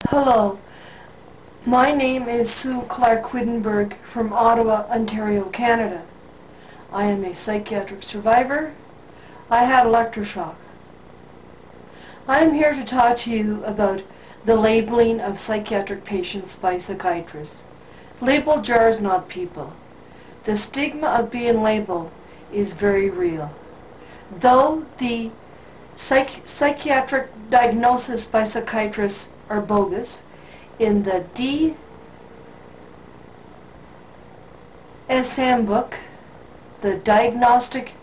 Hello, my name is Sue Clark Wittenberg from Ottawa, Ontario, Canada. I am a psychiatric survivor. I had electroshock. I am here to talk to you about the labeling of psychiatric patients by psychiatrists. Label jars, not people. The stigma of being labeled is very real. Though the psychiatric diagnosis by psychiatrists are bogus, in the DSM book, the Diagnostic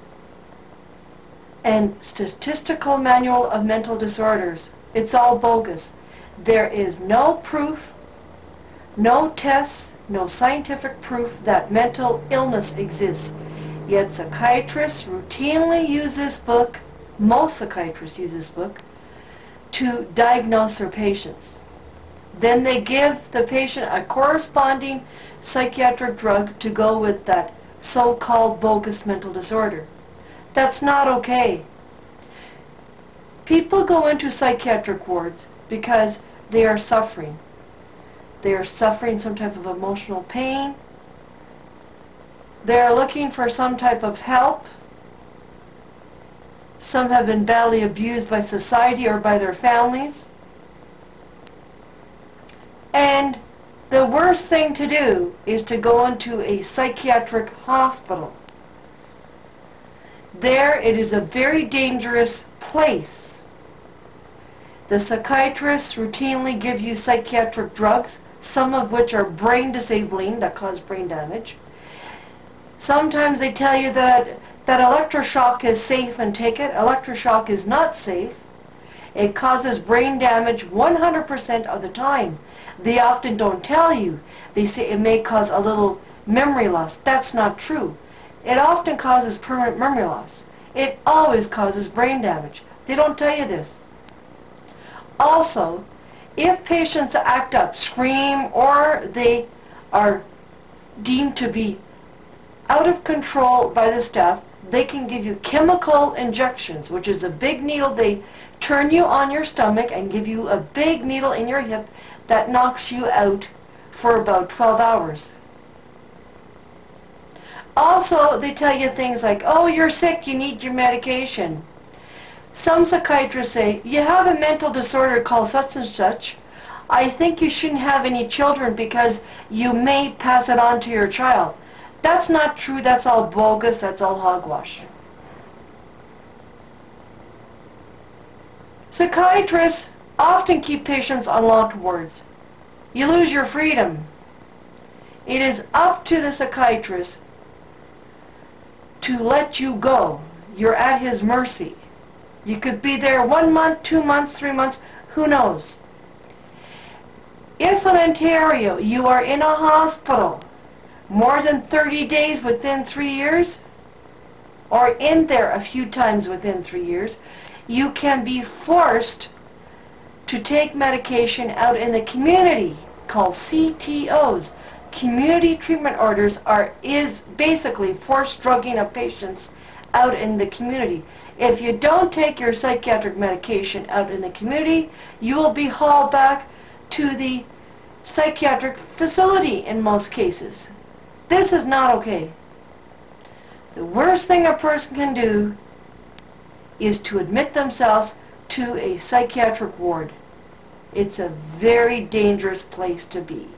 and Statistical Manual of Mental Disorders, it's all bogus. There is no proof, no tests, no scientific proof that mental illness exists. Yet psychiatrists routinely use this book, most psychiatrists use this book, to diagnose their patients. Then they give the patient a corresponding psychiatric drug to go with that so-called bogus mental disorder. That's not okay. People go into psychiatric wards because they are suffering. They are suffering some type of emotional pain. They are looking for some type of help. Some have been badly abused by society or by their families. And the worst thing to do is to go into a psychiatric hospital. There it is a very dangerous place. The psychiatrists routinely give you psychiatric drugs, some of which are brain disabling that cause brain damage. Sometimes they tell you that electroshock is safe and take it. Electroshock is not safe. It causes brain damage 100% of the time. They often don't tell you. They say it may cause a little memory loss. That's not true. It often causes permanent memory loss. It always causes brain damage. They don't tell you this. Also, if patients act up, scream, or they are deemed to be out of control by the staff, they can give you chemical injections, which is a big needle. They turn you on your stomach and give you a big needle in your hip that knocks you out for about 12 hours. Also, they tell you things like, oh, you're sick, you need your medication. Some psychiatrists say, you have a mental disorder called such and such. I think you shouldn't have any children because you may pass it on to your child. That's not true. That's all bogus. That's all hogwash. Psychiatrists often keep patients on locked wards. You lose your freedom. It is up to the psychiatrist to let you go. You're at his mercy. You could be there 1 month, 2 months, 3 months, who knows. If in Ontario you are in a hospital more than 30 days within 3 years, or in there a few times within 3 years, you can be forced to take medication out in the community called CTOs. Community treatment orders is basically forced drugging of patients out in the community. If you don't take your psychiatric medication out in the community, you will be hauled back to the psychiatric facility in most cases. This is not okay. The worst thing a person can do is to admit themselves to a psychiatric ward. It's a very dangerous place to be.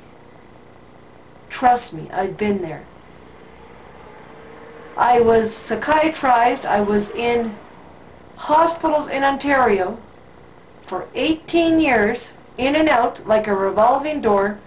Trust me, I've been there. I was psychiatrized. I was in hospitals in Ontario for 18 years, in and out like a revolving door,